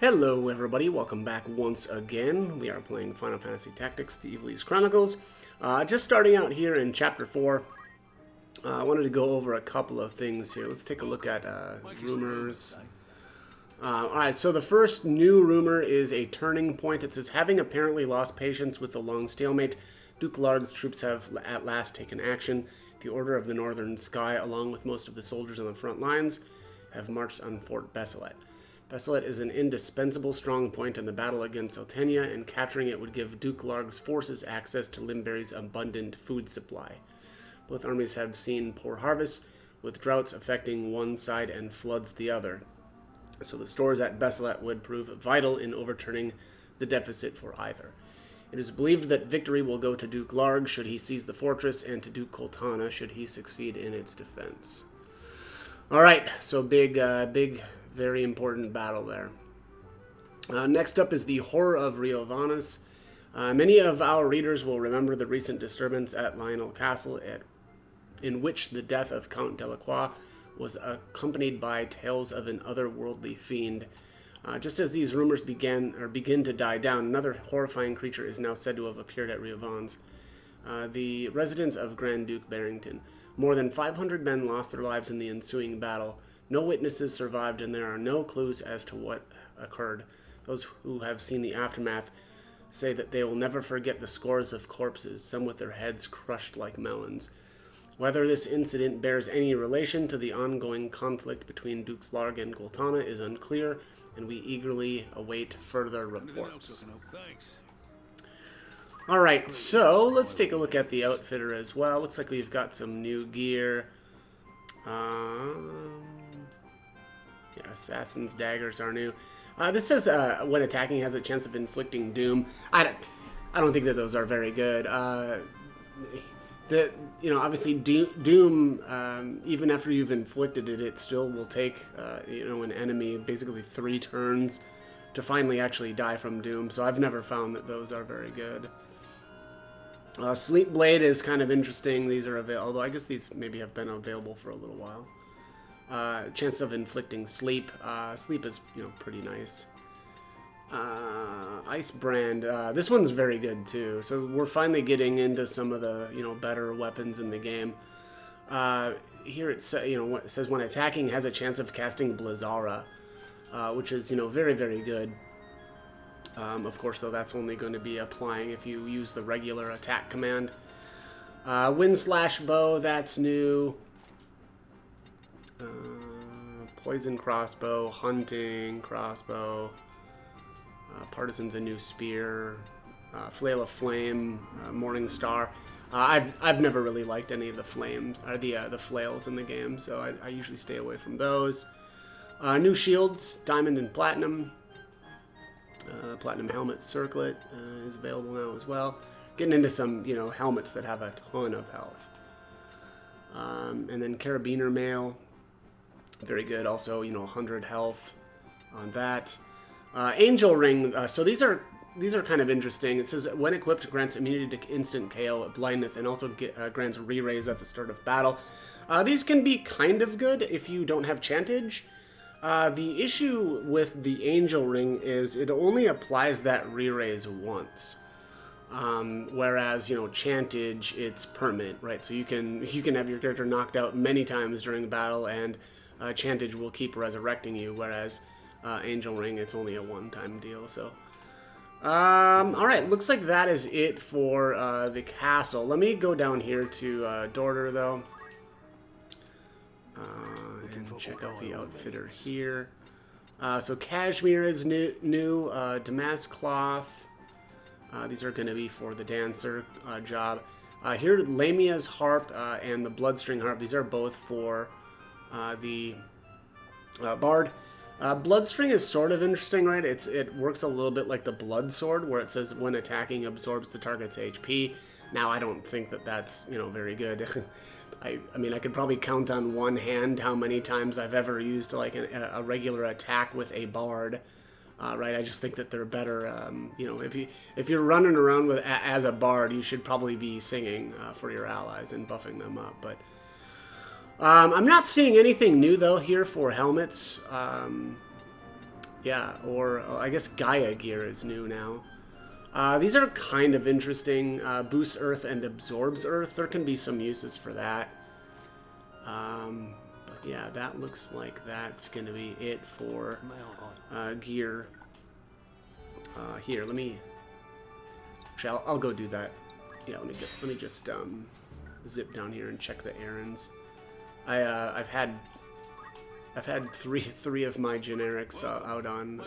Hello everybody, welcome back once again. We are playing Final Fantasy Tactics, the Ivalice Chronicles. Just starting out here in Chapter 4, I wanted to go over a couple of things here. Let's take a look at rumors. Alright, so the first new rumor is a turning point. It says, having apparently lost patience with the long stalemate, Duke Larg's troops have at last taken action. The Order of the Northern Sky, along with most of the soldiers on the front lines, have marched on Fort Beowulf. Beowulf is an indispensable strong point in the battle against Altenia, and capturing it would give Duke Larg's forces access to Limberry's abundant food supply. Both armies have seen poor harvests, with droughts affecting one side and floods the other. So the stores at Beowulf would prove vital in overturning the deficit for either. It is believed that victory will go to Duke Larg should he seize the fortress, and to Duke Coltana should he succeed in its defense. Alright, so big, very important battle there. Next up is the Horror of Ivalice. Many of our readers will remember the recent disturbance at Lionel Castle, in which the death of Count Delacroix was accompanied by tales of an otherworldly fiend. Just as these rumors begin to die down, another horrifying creature is now said to have appeared at Ivalice. The residence of Grand Duke Barrington. More than 500 men lost their lives in the ensuing battle. No witnesses survived, and there are no clues as to what occurred. Those who have seen the aftermath say that they will never forget the scores of corpses, some with their heads crushed like melons. Whether this incident bears any relation to the ongoing conflict between Dukes Larg and Coltana is unclear, and we eagerly await further reports. Alright, so let's take a look at the outfitter as well. Looks like we've got some new gear. Yeah, Assassin's Daggers are new. This says when attacking has a chance of inflicting doom. I don't think that those are very good. Obviously doom, even after you've inflicted it, it still will take an enemy basically 3 turns to finally actually die from doom. So I've never found that those are very good. Sleep Blade is kind of interesting. These are available, although I guess these maybe have been available for a little while. Chance of inflicting sleep. Sleep is, pretty nice. Ice Brand. This one's very good too. So we're finally getting into some of the, better weapons in the game. Here it says when attacking has a chance of casting Blizzara, which is, very, very good. Of course, though, that's only going to be applying if you use the regular attack command. Wind Slash Bow, that's new. Poison Crossbow, Hunting Crossbow. Partisan's a new spear. Flail of Flame, Morning Star. I've never really liked any of the flames or the flails in the game, so I usually stay away from those. New shields, Diamond and Platinum. Platinum Helmet Circlet is available now as well. Getting into some, helmets that have a ton of health. And then Carabiner Mail, very good. Also, 100 health on that. Angel Ring. So these are kind of interesting. It says when equipped, grants immunity to instant KO, blindness, and also grants re-raise at the start of battle. These can be kind of good if you don't have Chantage. The issue with the Angel Ring is it only applies that re-raise once. Whereas, Chantage, it's permanent, right? So you can have your character knocked out many times during battle, and Chantage will keep resurrecting you, whereas Angel Ring, it's only a one-time deal, so... Alright, looks like that is it for the castle. Let me go down here to Dorder, though. And check out the outfitter here. So Cashmere is new. Damask Cloth. These are going to be for the dancer job. Here, Lamia's Harp and the Bloodstring Harp. These are both for the Bard. Bloodstring is sort of interesting, right? It works a little bit like the Blood Sword, where it says when attacking absorbs the target's HP. Now, I don't think that that's, very good. I mean, I could probably count on one hand how many times I've ever used like a regular attack with a Bard. Right? I just think that they're better. If you're running around as a Bard, you should probably be singing for your allies and buffing them up. But I'm not seeing anything new though here for helmets. Yeah, or I guess Gaia gear is new now. These are kind of interesting. Boosts Earth and absorbs Earth. There can be some uses for that. But yeah, that looks like that's going to be it for gear. Here, let me... Actually, I'll go do that. Yeah, let me just zip down here and check the errands. I've had three of my generics out on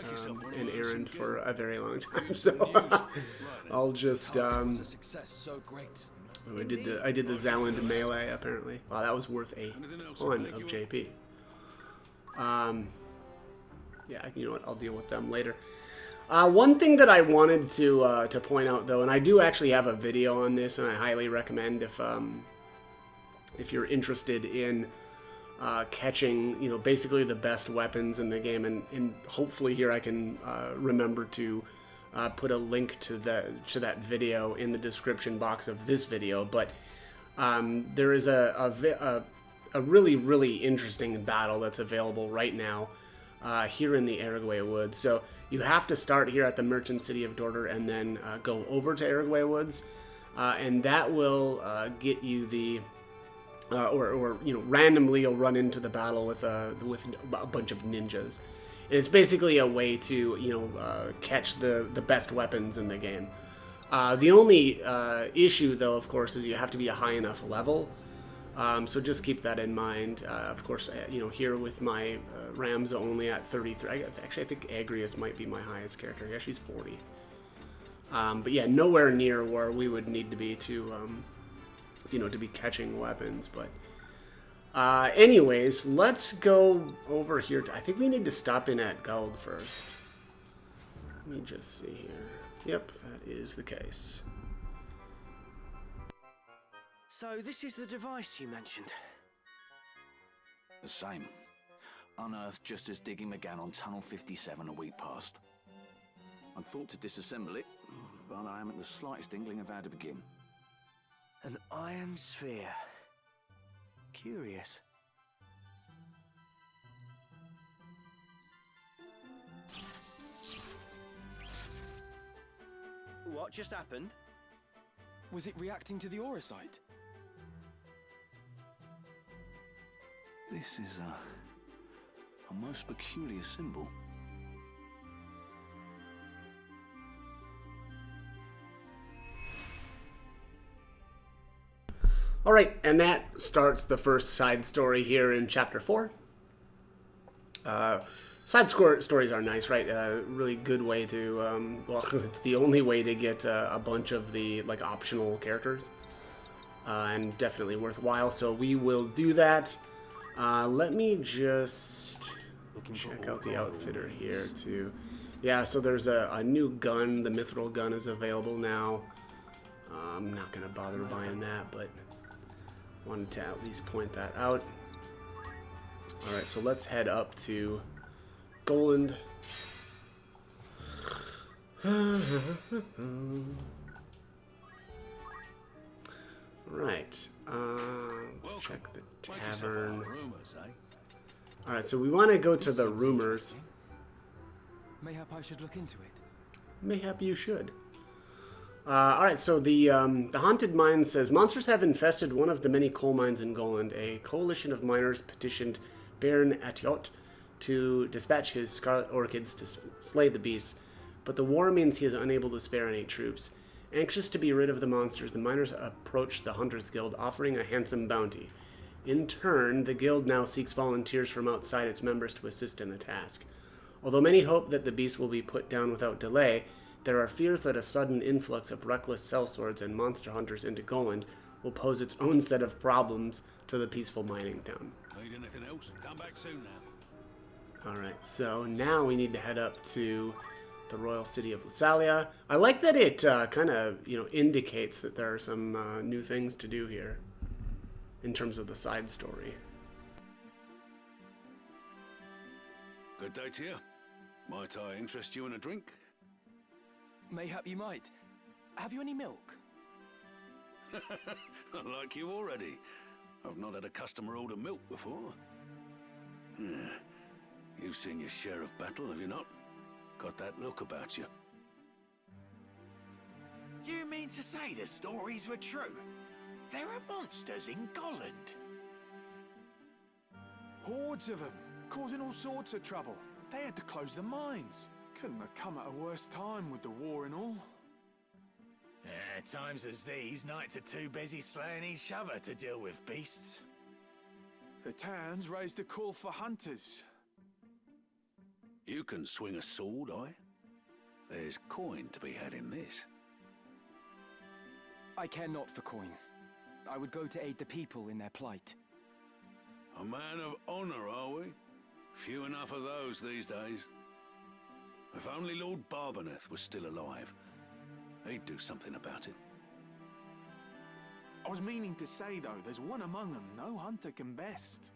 an errand for a very long time, so I'll just I did the Zaland melee apparently. Wow, that was worth a ton of JP. Yeah, you know what? I'll deal with them later. One thing that I wanted to point out though, and I do actually have a video on this, and I highly recommend if you're interested in catching, you know, basically the best weapons in the game, and hopefully here I can remember to put a link to that video in the description box of this video. But there is a really interesting battle that's available right now here in the Aragway Woods. So you have to start here at the Merchant City of Dorter and then go over to Aragway Woods, and that will get you the or you know, randomly you'll run into the battle with a bunch of ninjas. And it's basically a way to, you know, catch the best weapons in the game. The only issue, though, of course, is you have to be a high enough level. So just keep that in mind. Of course, you know, here with my Ramza only at 33. Actually, I think Agrius might be my highest character. Yeah, she's 40. But yeah, nowhere near where we would need to be to, you know, to be catching weapons. But anyways, let's go over here. I think we need to stop in at Geld first. Let me just see here. Yep, that is the case. So this is the device you mentioned? The same. Unearthed just as digging began on Tunnel 57 a week past. I thought to disassemble it, but I haven't the slightest inkling of how to begin. An iron sphere. Curious. What just happened? Was it reacting to the auracite? This is a most peculiar symbol. Alright, and that starts the first side story here in Chapter 4. Side stories are nice, right? Really good way to, well, it's the only way to get a bunch of the, like, optional characters. And definitely worthwhile, so we will do that. Let me just check out the outfitter here, too. Yeah, so there's a new gun. The mithril gun is available now. I'm not going to bother buying that, but wanted to at least point that out. Alright, so let's head up to Goland. Right, let's check the tavern. Alright, so we want to go to the rumors. Mayhap I should look into it. Mayhap you should. Alright, so the Haunted Mine says, monsters have infested one of the many coal mines in Goland. A coalition of miners petitioned Baron Atiot to dispatch his Scarlet Orchids to slay the beasts, but the war means he is unable to spare any troops. Anxious to be rid of the monsters, the miners approached the Hunters Guild, offering a handsome bounty. In turn, the guild now seeks volunteers from outside its members to assist in the task. Although many hope that the beasts will be put down without delay, there are fears that a sudden influx of reckless sellswords and monster hunters into Goland will pose its own set of problems to the peaceful mining town. Need anything else? Come back soon now. Alright, so now we need to head up to the royal city of Lasalia. I like that it kind of, you know, indicates that there are some new things to do here in terms of the side story. Good day to you. Might I interest you in a drink? Mayhap you might. Have you any milk? Like you already. I've not had a customer order milk before. You've seen your share of battle, have you not? Got that look about you. You mean to say the stories were true? There are monsters in Golland. Hordes of them, causing all sorts of trouble. They had to close the mines. Couldn't have come at a worse time with the war and all. At times as these, knights are too busy slaying each other to deal with beasts. The towns raised a call for hunters. You can swing a sword, aye? There's coin to be had in this. I care not for coin. I would go to aid the people in their plight. A man of honor, are we? Few enough of those these days. If only Lord Barbeneth was still alive, he'd do something about it. I was meaning to say, though, there's one among them no hunter can best.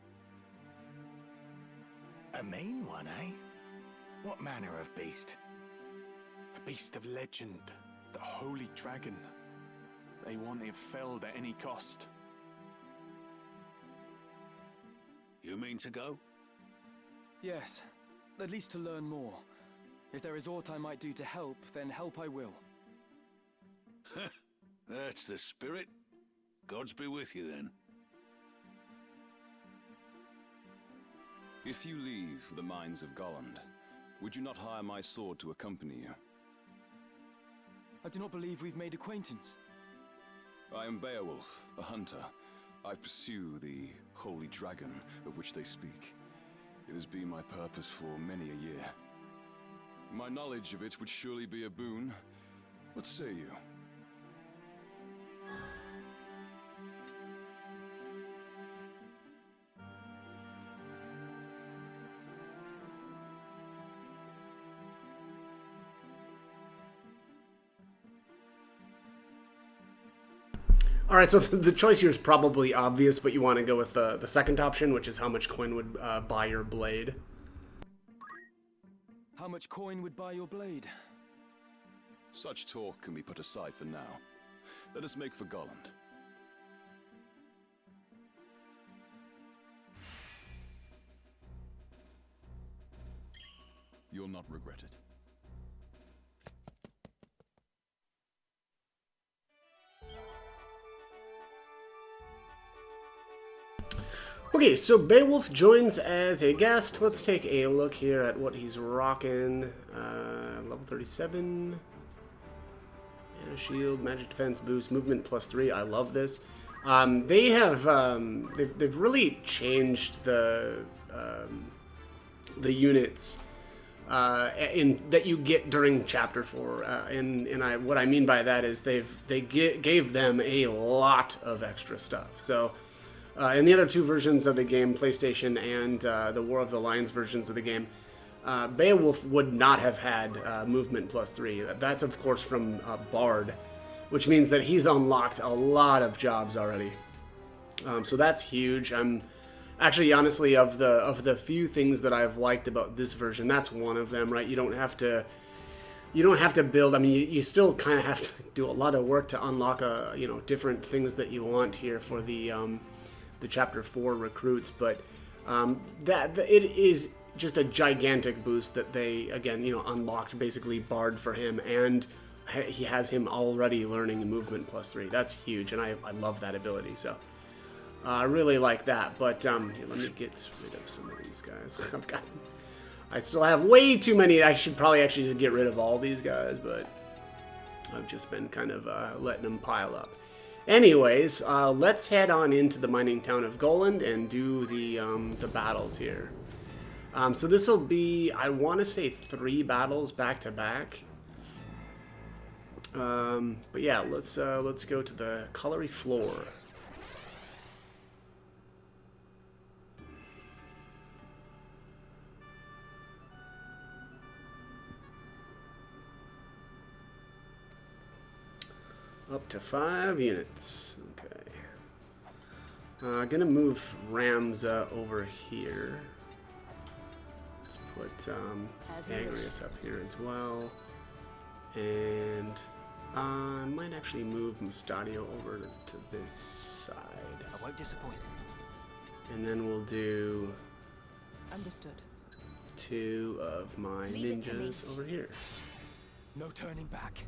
A mean one, eh? What manner of beast? A beast of legend, the holy dragon. They want it felled at any cost. You mean to go? Yes, at least to learn more. If there is aught I might do to help, then help I will. That's the spirit. Gods be with you then. If you leave the mines of Golland, would you not hire my sword to accompany you? I do not believe we've made acquaintance. I am Beowulf, a hunter. I pursue the holy dragon of which they speak. It has been my purpose for many a year. My knowledge of it would surely be a boon. What say you? All right, so the choice here is probably obvious, but you want to go with the second option, which is how much coin would buy your blade. How much coin would buy your blade? Such talk can be put aside for now. Let us make for Golland. You'll not regret it. Okay, so Beowulf joins as a guest. Let's take a look here at what he's rocking. Level 37. Yeah, shield, magic defense boost, movement +3. I love this. They have they've really changed the units that you get during Chapter 4. And what I mean by that is they gave them a lot of extra stuff. So. In the other two versions of the game, PlayStation and the War of the Lions versions of the game, Beowulf would not have had movement +3. That's, of course, from Bard, which means that he's unlocked a lot of jobs already. So that's huge. I'm actually, honestly, of the few things that I've liked about this version, that's one of them, right? You don't have to build. I mean, you still kind of have to do a lot of work to unlock different things that you want here for the Chapter 4 recruits, but it is just a gigantic boost that they, again, unlocked basically Bard for him, and he has him already learning movement +3. That's huge, and I love that ability, so I really like that. But let me get rid of some of these guys. I still have way too many. I should probably actually just get rid of all these guys, but I've just been kind of letting them pile up. Anyways, let's head on into the mining town of Golland and do the battles here. So this will be, I want to say, 3 battles back to back. But yeah, let's go to the colliery floor. Up to 5 units. Okay. Gonna move Ramza over here. Let's put Agrius up here as well. And I might actually move Mustadio over to this side. I won't disappoint. And then we'll do... Understood. 2 of my ninjas over here. No turning back.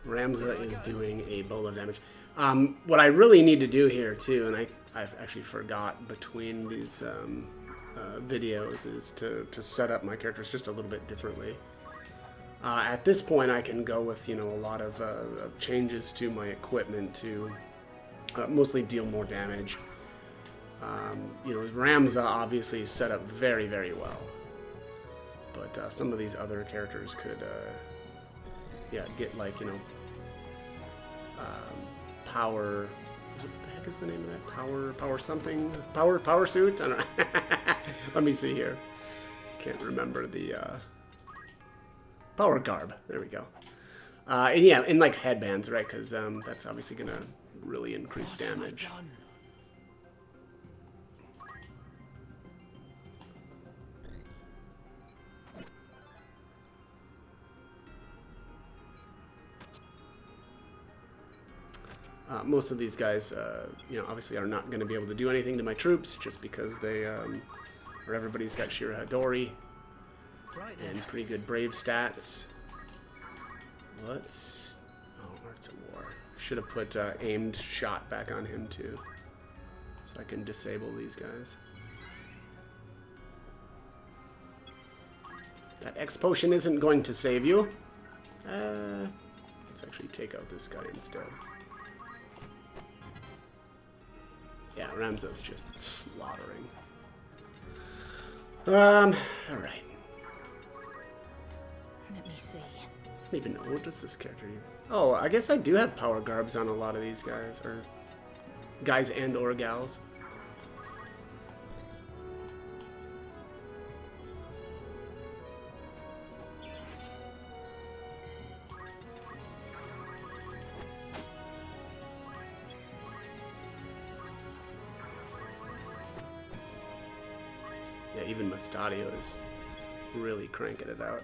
Ramza is doing a bowl of damage. What I really need to do here too, and I've actually forgot between these videos, is to set up my characters just a little bit differently. At this point, I can go with, you know, a lot of changes to my equipment to mostly deal more damage. You know, Ramza obviously is set up very, very well, but some of these other characters could, yeah, get like, you know, power. What the heck is the name of that? Power something? Power suit? I don't know. Let me see here. Can't remember the power garb. There we go. And yeah, and like headbands, right? Because that's obviously gonna really increase damage. Most of these guys, you know, obviously are not going to be able to do anything to my troops just because they, or everybody's got Shira Hadori and pretty good brave stats. Let's, oh, Arts of War. I should have put aimed shot back on him too, so I can disable these guys. That X potion isn't going to save you. Let's actually take out this guy instead. Yeah, Ramza's just slaughtering. Alright. Let me see. I don't even know, what does this character do? Oh, I guess I do have power garbs on a lot of these guys, or guys and or gals. Yeah, even Mustadio is really cranking it out.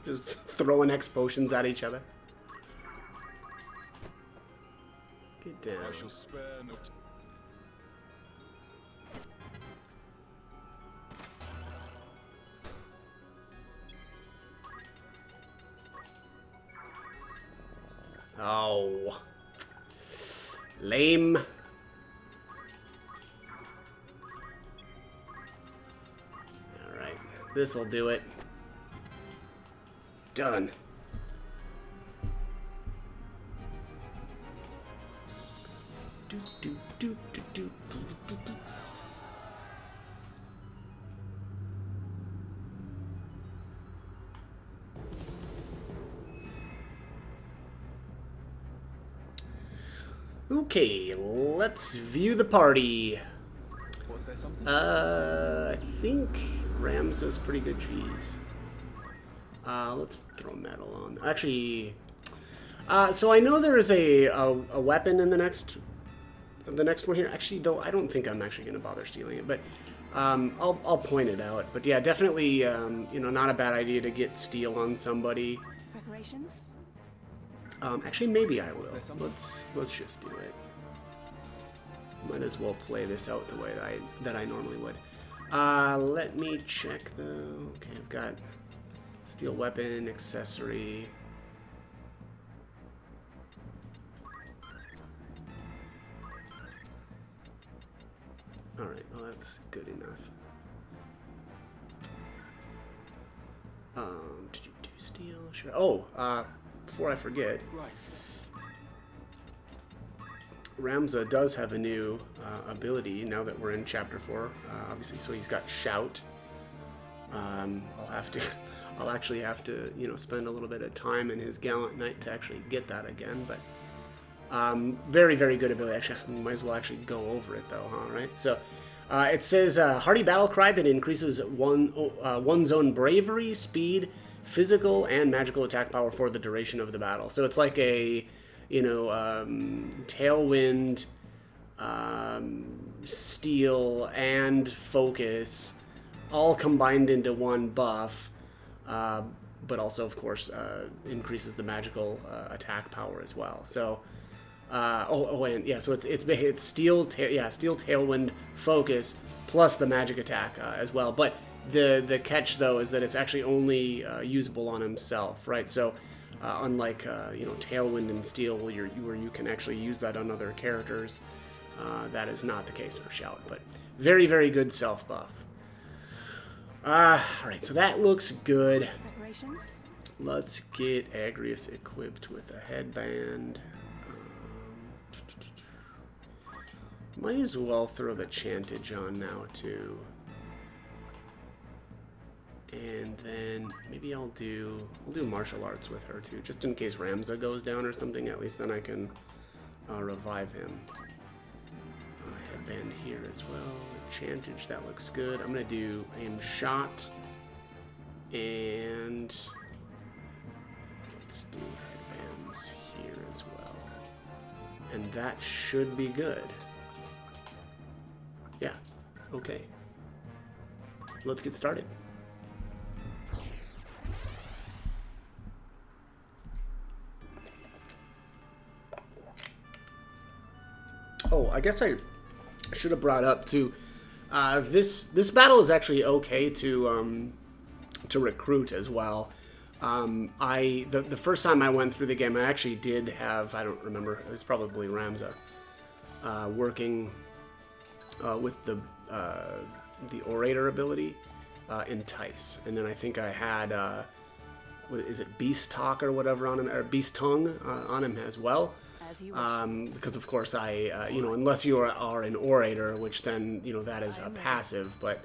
Just throwing X potions at each other. Get down. I shall spare no time. Oh. Lame. Alright, this'll do it. Done. Do, do, do, do, do, do, do, do. Okay, let's view the party. Was there something? I think Ramza's pretty good cheese. Let's throw metal on. Actually, so I know there is a weapon in the next one here. Actually, though, I don't think I'm actually going to bother stealing it, but I'll point it out. But yeah, definitely, you know, not a bad idea to get steel on somebody. Preparations? Actually, maybe I will. Let's just do it. Might as well play this out the way that I normally would. Let me check though. Okay, I've got steel weapon, accessory. Alright, well that's good enough. Did you do steel? Sure. Oh, before I forget, Right. Ramza does have a new ability now that we're in Chapter 4, obviously, so he's got Shout. I'll actually have to, you know, spend a little bit of time in his Gallant Knight to actually get that again, but very, very good ability. Actually, we might as well actually go over it though, huh, right? So, it says, Hearty Battle Cry that increases one's own bravery, speed, physical, and magical attack power for the duration of the battle. So it's like a, you know, Tailwind, Steel, and Focus, all combined into one buff, but also, of course, increases the magical attack power as well. So, and yeah, so it's Steel, Steel, Tailwind, Focus, plus the magic attack as well. But the catch though is that it's actually only usable on himself, right? So, unlike you know, Tailwind and Steel, where you can actually use that on other characters, that is not the case for Shout. But very, very good self buff. All right, so that looks good. Preparations? Let's get Agrius equipped with a headband. Might as well throw the Chantage on now, too. And then maybe I'll do martial arts with her, too. Just in case Ramza goes down or something, at least then I can revive him. Headband here as well. Chantage, that looks good. I'm going to do aim shot. And let's do headbands here as well. And that should be good. Yeah, okay. Let's get started. Oh, I guess I should have brought up too. This battle is actually okay to recruit as well. The first time I went through the game, I actually did have, I don't remember, it was probably Ramza, working with the Orator ability, Entice, and then I think I had what is it, Beast Talk or whatever on him, or Beast Tongue on him as well. Because of course I, you know, unless you are an Orator, which then, you know, that is a passive, but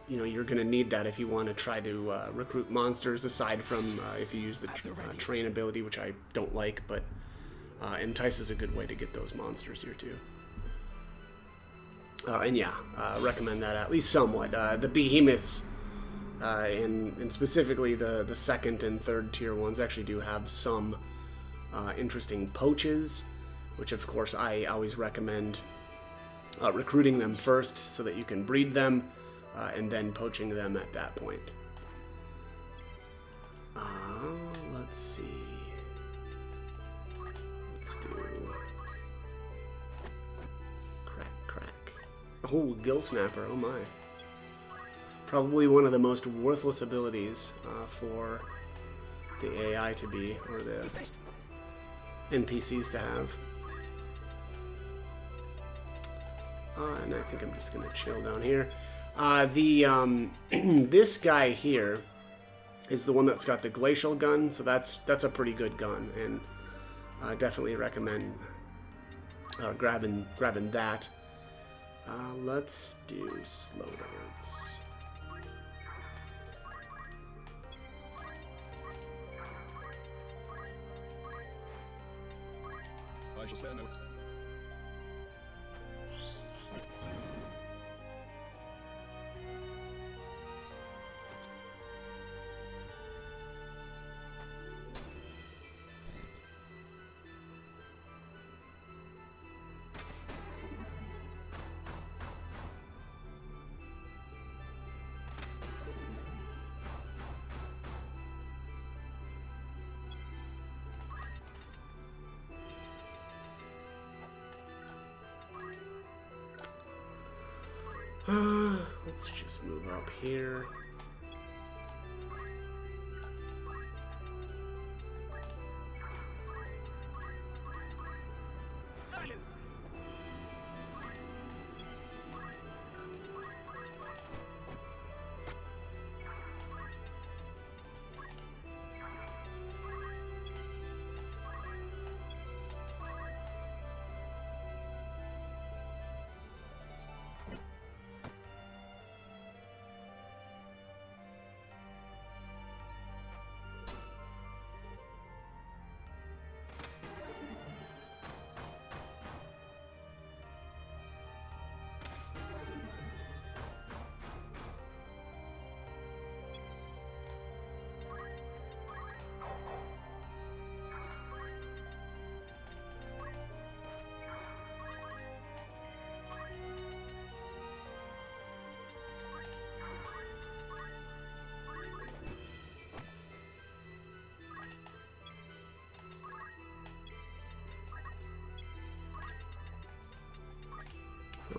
you know, you're gonna need that if you want to try to recruit monsters, aside from if you use the train ability, which I don't like, but Entice is a good way to get those monsters here too. And yeah, recommend that at least somewhat. The behemoths, and specifically the second and third tier ones, actually do have some interesting poaches, which of course I always recommend recruiting them first so that you can breed them, and then poaching them at that point. Let's see. Let's do crack. Oh, Gill Snapper, oh my. Probably one of the most worthless abilities for the AI to be, or the NPCs to have. And I think I'm just gonna chill down here. This guy here is the one that's got the glacial gun, so that's a pretty good gun, and definitely recommend grabbing that. Let's do slow dance. I shall spare no. Let's just move up here.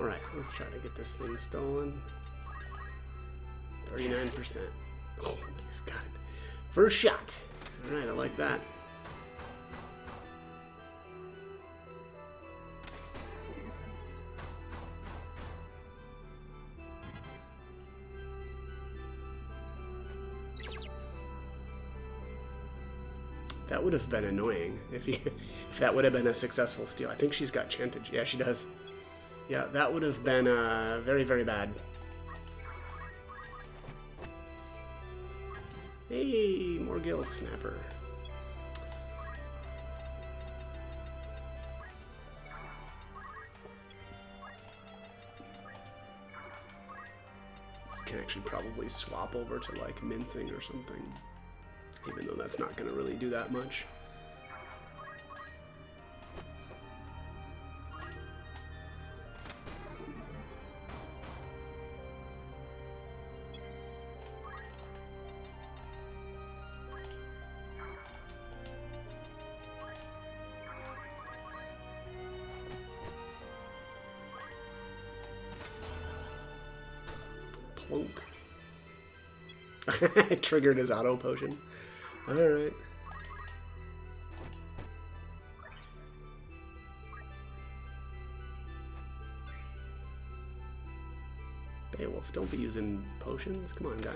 Alright, let's try to get this thing stolen. 39%. Oh, nice. Got it. First shot. Alright, I like that. That would have been annoying if that would have been a successful steal. I think she's got Chantage. Yeah, she does. Yeah, that would have been very, very bad. Hey, more Gill Snapper. Can actually probably swap over to like mincing or something. Even though that's not going to really do that much. Plunk. Triggered his auto potion. Alright. Beowulf, don't be using potions. Come on, guy.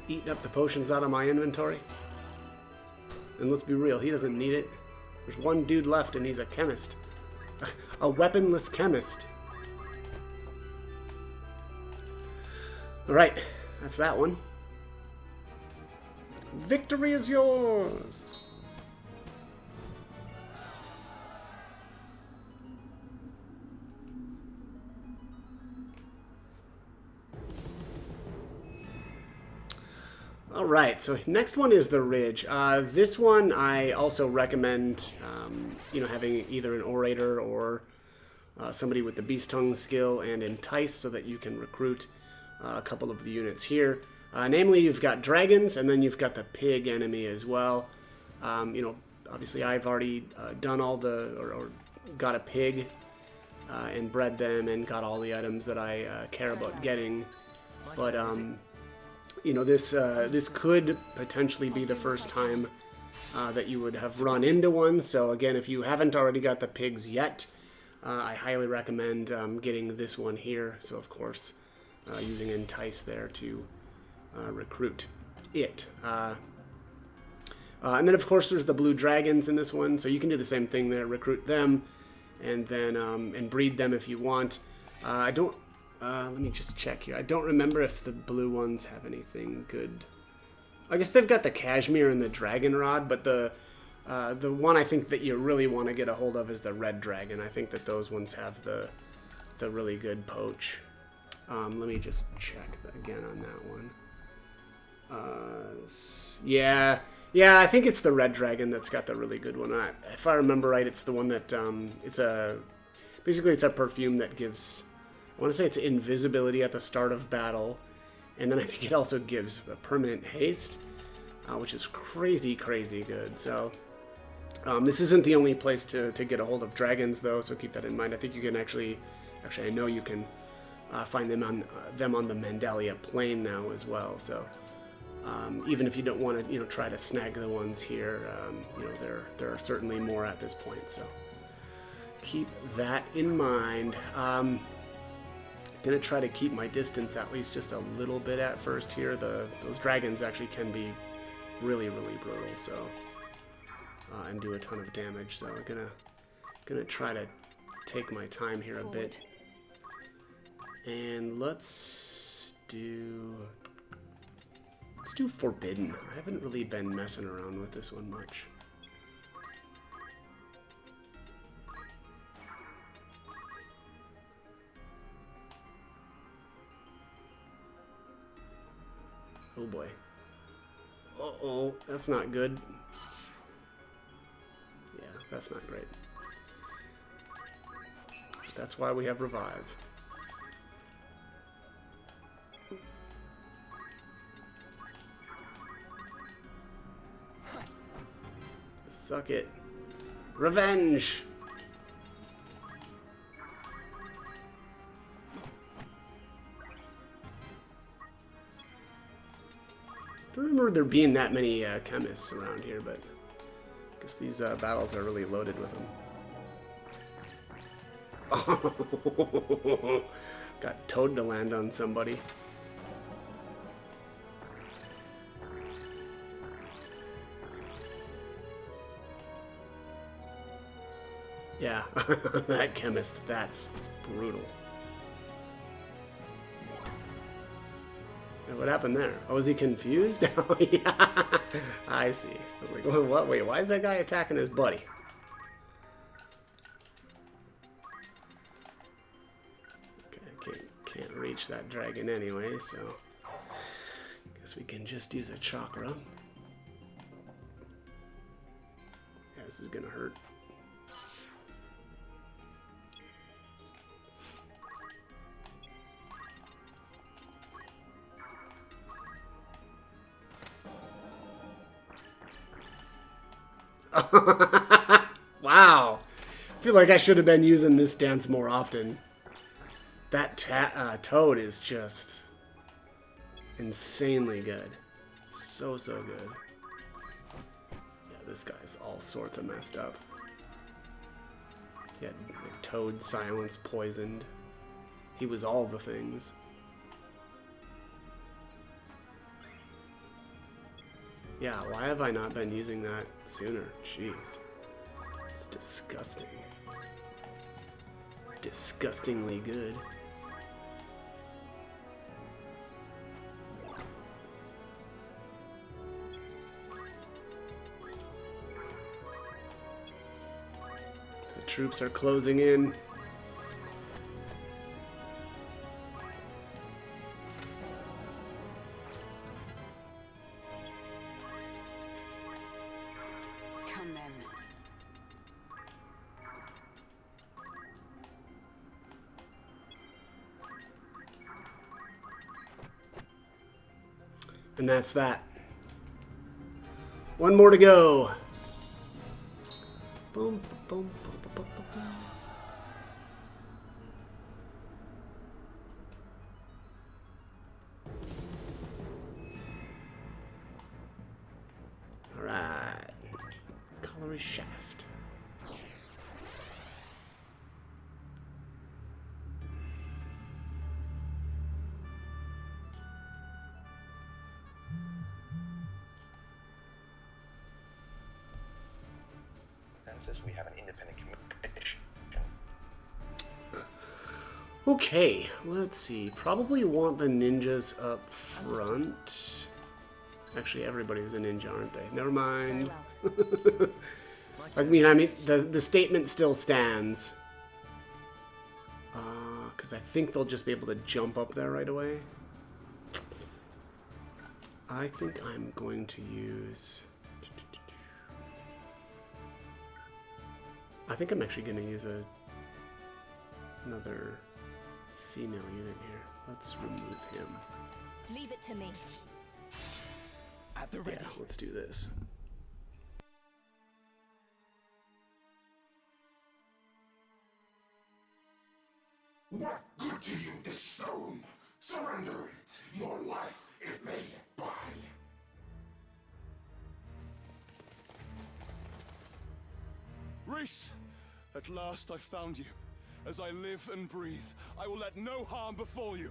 Eating up the potions out of my inventory. And let's be real, he doesn't need it. There's one dude left and he's a chemist. A weaponless chemist. Alright, that's that one. Victory is yours! Alright, so next one is the Ridge. This one I also recommend, you know, having either an Orator or somebody with the Beast Tongue skill and Entice so that you can recruit a couple of the units here. Namely, you've got dragons, and then you've got the pig enemy as well. You know, obviously I've already done all the, or got a pig and bred them and got all the items that I care about getting. But, you know, this could potentially be the first time that you would have run into one. So again, if you haven't already got the pigs yet, I highly recommend getting this one here. So of course, using Entice there to recruit it. And then of course there's the blue dragons in this one, so you can do the same thing there, recruit them, and then and breed them if you want. I don't, let me just check here. I don't remember if the blue ones have anything good. I guess they've got the cashmere and the dragon rod, but the one I think that you really want to get a hold of is the red dragon. I think that those ones have the really good poach. Let me just check again on that one. Yeah, I think it's the red dragon that's got the really good one. If I remember right, it's the one that basically it's a perfume that gives, I want to say it's invisibility at the start of battle, and then I think it also gives a permanent haste, which is crazy good. So this isn't the only place to get a hold of dragons though, so keep that in mind. I think you can actually I know you can find them on the Mandalia Plain now as well. So even if you don't want to, you know, try to snag the ones here, you know, there are certainly more at this point. So keep that in mind. Gonna try to keep my distance at least just a little bit at first here. Those dragons actually can be really brutal. So and do a ton of damage. So I'm gonna try to take my time here a bit. And let's do Forbidden. I haven't really been messing around with this one much. Oh boy. Uh-oh, that's not good. Yeah, that's not great. That's why we have Revive. Suck it. Revenge! don't remember there being that many chemists around here, but I guess these battles are really loaded with them. Got Toad to land on somebody. Yeah, that chemist, that's brutal. And what happened there? Oh, was he confused? Oh, yeah. I see. I was like, well, what? Wait, why is that guy attacking his buddy? Okay, can't reach that dragon anyway, so guess we can just use a chakra. Yeah, this is gonna hurt. Wow. I feel like I should have been using this dance more often. That Toad is just insanely good. So good. Yeah, this guy's all sorts of messed up. He had like, Toad silence poisoned. He was all the things. Yeah, why have I not been using that sooner? Jeez. It's disgusting. Disgustingly good. The troops are closing in. And that's that. One more to go. Boom, boom, boom, boom, boom, boom. All right. Colliery shaft. We have an independent commission. Okay, let's see. Probably want the ninjas up front. Actually, everybody's a ninja, aren't they? Never mind. I mean, the statement still stands. Because I think they'll just be able to jump up there right away. I think I'm going to use... I think I'm actually going to use another female unit here. Let's remove him. Leave it to me. At the ready. Yeah, let's do this. What good to you, this stone? Surrender it. Your life, it may buy. Reis! At last I found you. As I live and breathe, I will let no harm befall you.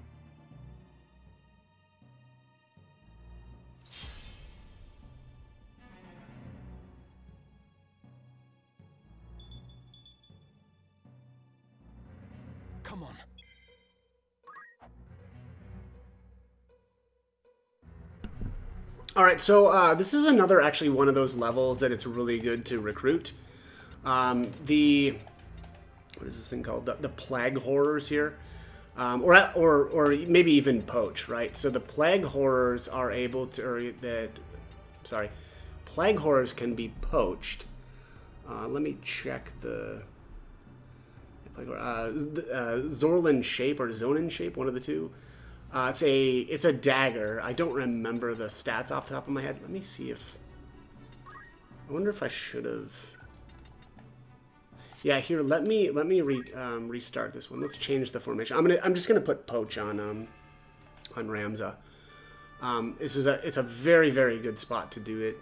Come on. All right, so this is another actually one of those levels that it's really good to recruit. What is this thing called? The plague horrors here, or maybe even poach, right? So the plague horrors are able to, plague horrors can be poached. Let me check the Zorlin shape or Zonin shape, one of the two. It's a dagger. I don't remember the stats off the top of my head. Let me see if I wonder if I should have. Yeah, here. Let me restart this one. Let's change the formation. I'm just gonna put poach on Ramza. It's a very, very good spot to do it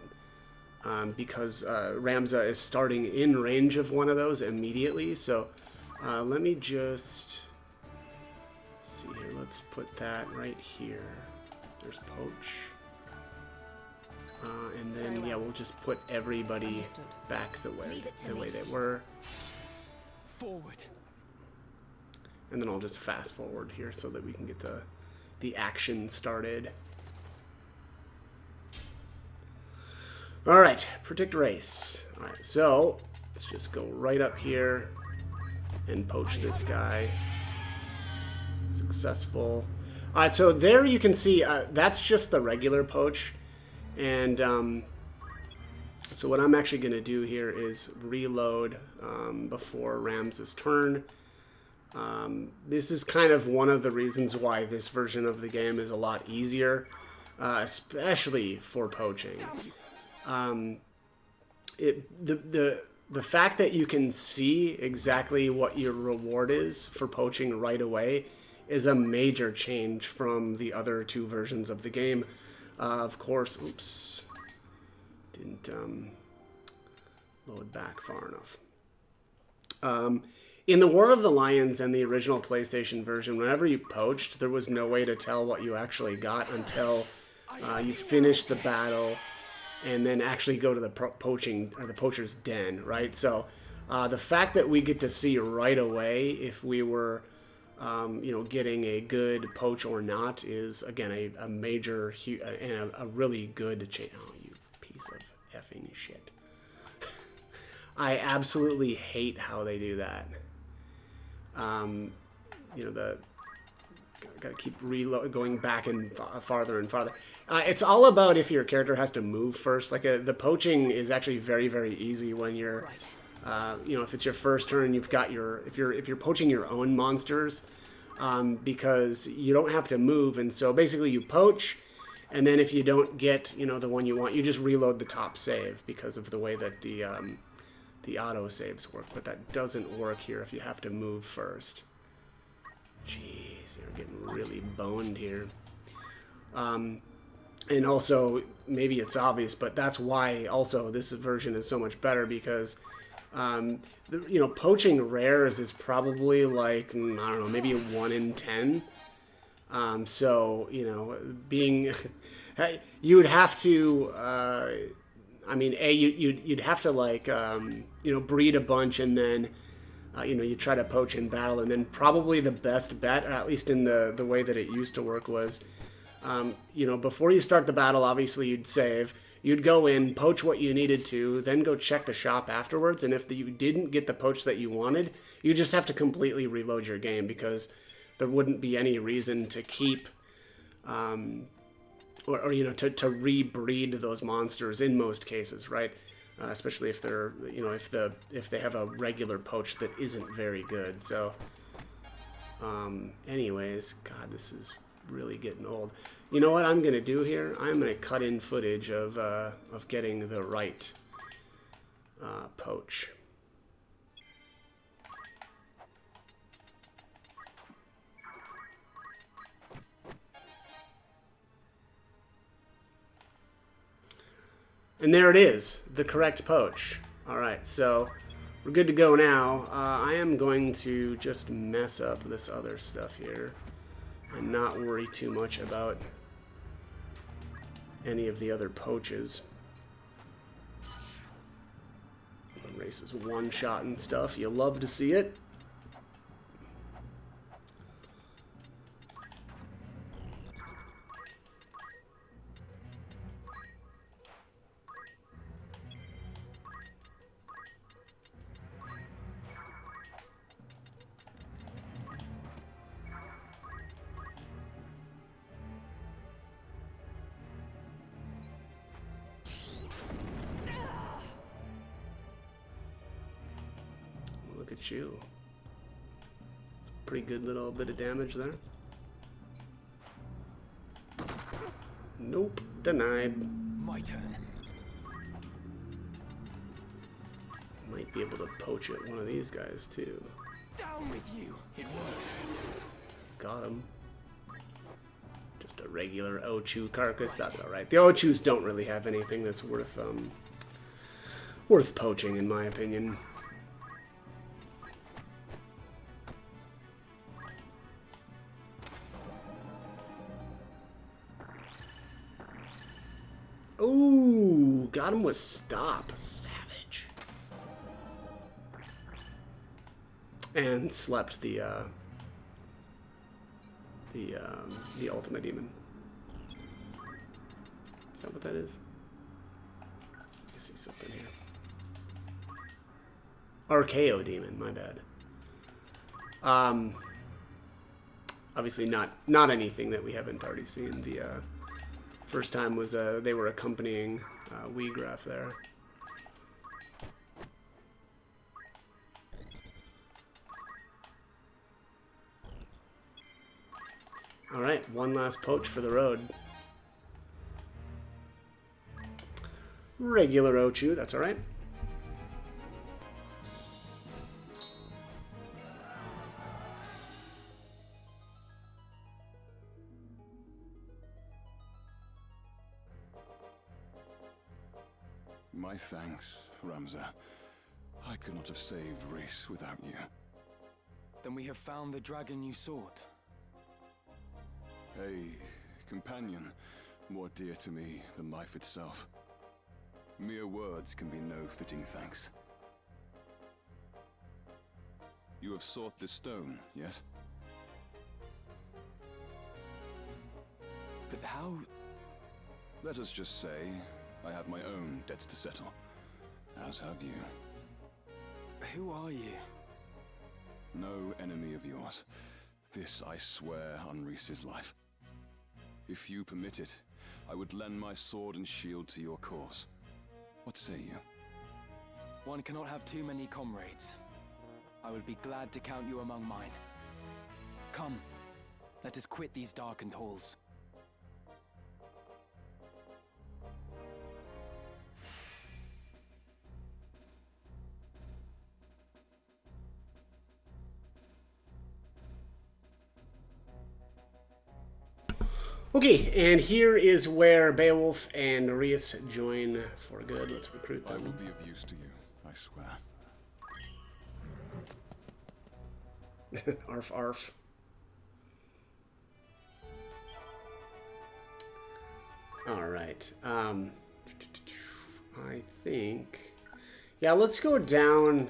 because Ramza is starting in range of one of those immediately. So let me just see here. Let's put that right here. There's Poach. And then, yeah, we'll just put everybody back the way they were. Forward. And then I'll just fast forward here so that we can get the action started. All right, predict race. All right, so let's just go right up here and poach this guy. Successful. All right, so there you can see that's just the regular poach. And so what I'm actually going to do here is reload before Ram's turn. This is kind of one of the reasons why this version of the game is a lot easier, especially for poaching. The fact that you can see exactly what your reward is for poaching right away is a major change from the other two versions of the game. Of course, oops, didn't load back far enough. In the War of the Lions and the original PlayStation version, whenever you poached, there was no way to tell what you actually got until you finished the battle and then actually go to the poacher's den, right? So the fact that we get to see right away if we were getting a good poach or not is, again, a major and a really good change. Oh, you piece of effing shit. I absolutely hate how they do that. Gotta keep going back and farther and farther. It's all about if your character has to move first. Like the poaching is actually very, very easy when you're... if it's your first turn, you've got if you're poaching your own monsters, because you don't have to move, and so basically you poach, and then if you don't get the one you want, you just reload the top save because of the way that the auto saves work. But that doesn't work here if you have to move first. Jeez, you're getting really boned here. And also, maybe it's obvious, but that's why also this version is so much better, because poaching rares is probably like, I don't know, maybe a 1 in 10. So, being, you would have to, you'd have to like, breed a bunch, and then, you try to poach in battle, and then probably the best bet, or at least in the way that it used to work, was, before you start the battle, obviously you'd save. You'd go in, poach what you needed to, then go check the shop afterwards, and if you didn't get the poach that you wanted, you just have to completely reload your game, because there wouldn't be any reason to keep, to rebreed those monsters in most cases, right? Especially if they're, if they have a regular poach that isn't very good. So, anyways, God, this is really getting old. You know what I'm gonna do here? I'm gonna cut in footage of getting the right poach. And there it is, the correct poach. All right, so we're good to go now. I am going to just mess up this other stuff here and not worry too much about any of the other poaches. Reis is one-shot and stuff. You love to see it. Look at you. Pretty good little bit of damage there. Nope. Denied. My turn. Might be able to poach at one of these guys too. Down with you. It worked. Got him. Just a regular Ochu carcass. That's all right. The Ochus don't really have anything that's worth poaching, in my opinion. Ooh, got him with stop. Savage. And slept the ultimate demon. Is that what that is? I see something here. Archaeo demon, my bad. Obviously not anything that we haven't already seen. The first time was they were accompanying Weegraph there. Alright, one last poach for the road. Regular Ochu, that's alright. My thanks, Ramza. I could not have saved Reis without you. Then we have found the dragon you sought. A companion more dear to me than life itself. Mere words can be no fitting thanks. You have sought this stone, yes? But how... Let us just say, I have my own debts to settle. As have you. Who are you? No enemy of yours. This I swear on Reis's life. If you permit it, I would lend my sword and shield to your cause. What say you? One cannot have too many comrades. I would be glad to count you among mine. Come, let us quit these darkened halls. Okay, and here is where Beowulf and Reis join for good. Let's recruit them. I will be of use to you, I swear. Arf, arf. All right. I think... Yeah, let's go down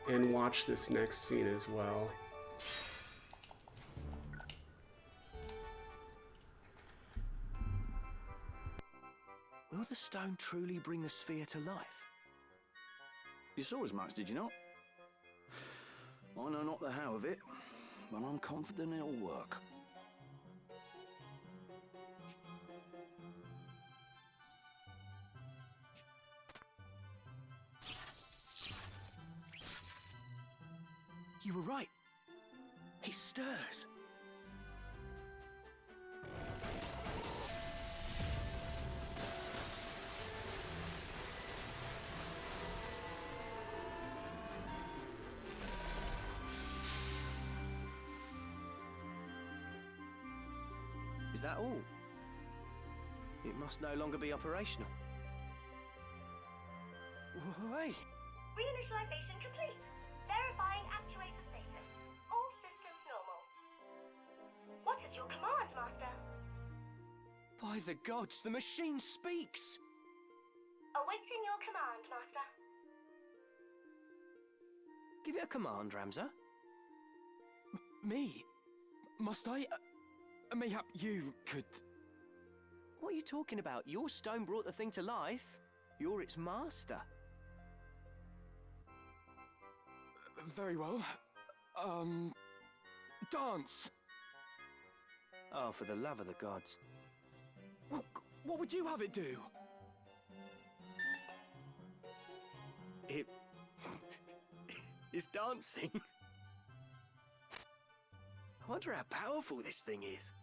and watch this next scene as well. Will the stone truly bring the sphere to life? You saw as much, did you not? I know not the how of it, but I'm confident it'll work. You were right. It stirs. Is that all? It must no longer be operational. Wait! Reinitialization complete. Verifying actuator status. All systems normal. What is your command, Master? By the gods, the machine speaks! Awaiting your command, Master. Give it a command, Ramza. Me? Must I? Mayhap you could... What are you talking about? Your stone brought the thing to life. You're its master. Very well. Dance! Oh, for the love of the gods. What would you have it do? It... is dancing. I wonder how powerful this thing is.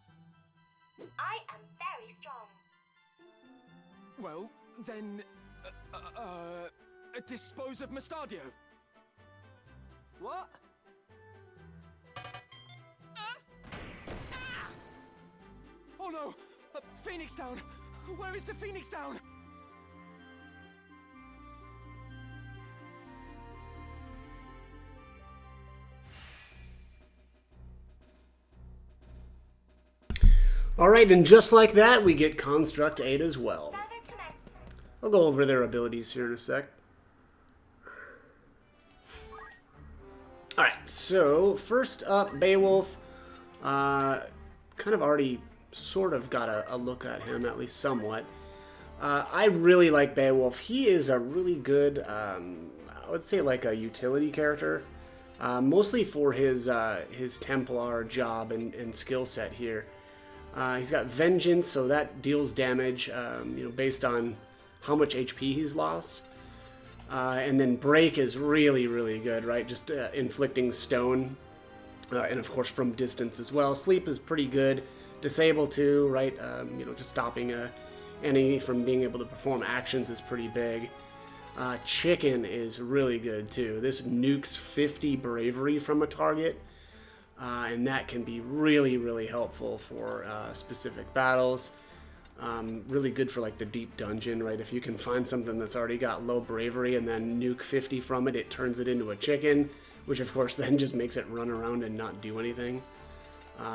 I am very strong. Well, then... dispose of Mustadio. What? Oh no! Phoenix Down! Where is the Phoenix Down? Alright, and just like that, we get Construct 8 as well. I'll go over their abilities here in a sec. Alright, so first up, Beowulf. Kind of already sort of got a look at him, at least somewhat. I really like Beowulf. He is a really good, I would say like a utility character. Mostly for his Templar job and skill set here. He's got Vengeance, so that deals damage, you know, based on how much HP he's lost. And then Break is really, really good, right? Just inflicting stone, and of course from distance as well. Sleep is pretty good. Disable too, right? You know, just stopping a enemy from being able to perform actions is pretty big. Chicken is really good too. This nukes 50 bravery from a target. And that can be really, really helpful for specific battles. Really good for like the deep dungeon, right? If you can find something that's already got low bravery and then nuke 50 from it, it turns it into a chicken, which of course then just makes it run around and not do anything.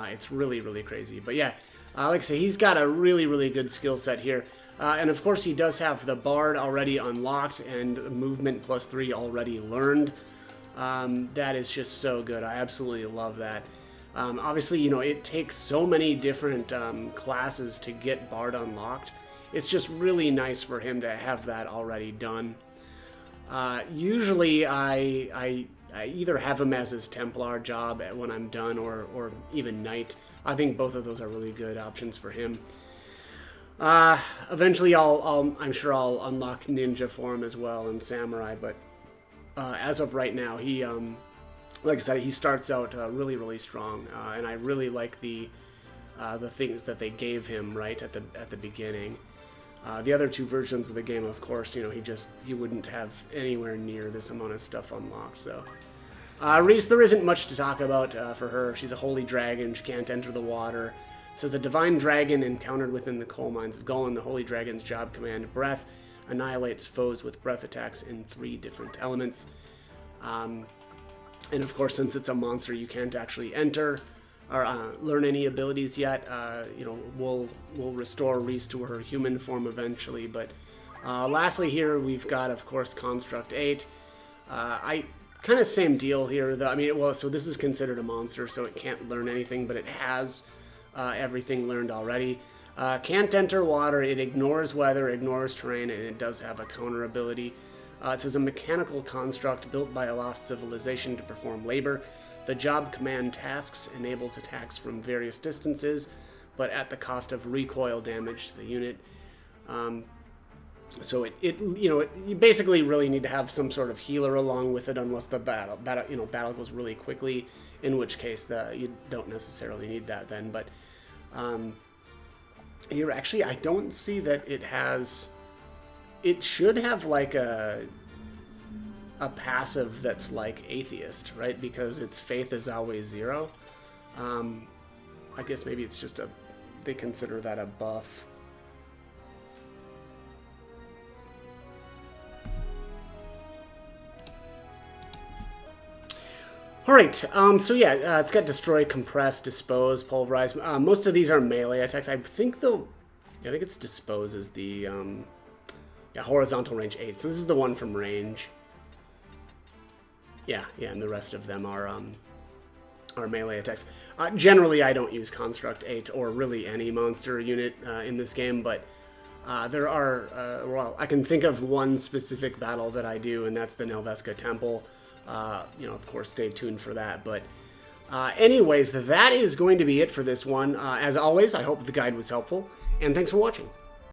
It's really, really crazy. But yeah, like I say, he's got a really, really good skill set here. And of course he does have the Bard already unlocked and Movement +3 already learned. That is just so good. I absolutely love that. Obviously, you know, it takes so many different classes to get Bard unlocked. It's just really nice for him to have that already done. Usually, I either have him as his Templar job when I'm done, or even Knight. I think both of those are really good options for him. Eventually, I'm sure I'll unlock Ninja for him as well and Samurai, but as of right now, he, like I said, he starts out really, really strong, and I really like the things that they gave him right at the beginning. The other two versions of the game, of course, you know, he wouldn't have anywhere near this amount of stuff unlocked. So, Reis, there isn't much to talk about for her. She's a holy dragon. She can't enter the water. It says a divine dragon encountered within the coal mines of Golan. The holy dragon's job command Breath annihilates foes with breath attacks in 3 different elements. And of course, since it's a monster, you can't actually enter or learn any abilities yet. You know, we'll restore Reis to her human form eventually. But lastly here, we've got, of course, Construct 8. I kind of same deal here, though. I mean, well, so this is considered a monster, so it can't learn anything, but it has everything learned already. Can't enter water, it ignores weather, ignores terrain, and it does have a counter ability. It says a mechanical construct built by a lost civilization to perform labor. The job command tasks enables attacks from various distances, but at the cost of recoil damage to the unit. So you basically really need to have some sort of healer along with it, unless the battle goes really quickly, in which case you don't necessarily need that then. But here, actually, I don't see that it has. It should have like a passive that's like Atheist, right? Because its faith is always 0. I guess maybe it's just they consider that a buff. Alright, so yeah, it's got Destroy, Compress, Dispose, Pulverize. Most of these are melee attacks. I think it's Dispose is the horizontal range 8. So this is the one from range. Yeah, and the rest of them are melee attacks. Generally, I don't use Construct 8 or really any monster unit in this game, but there are, well, I can think of one specific battle that I do, and that's the Nelveska Temple. Of course, stay tuned for that. But anyways, that is going to be it for this one. As always, I hope the guide was helpful, and thanks for watching.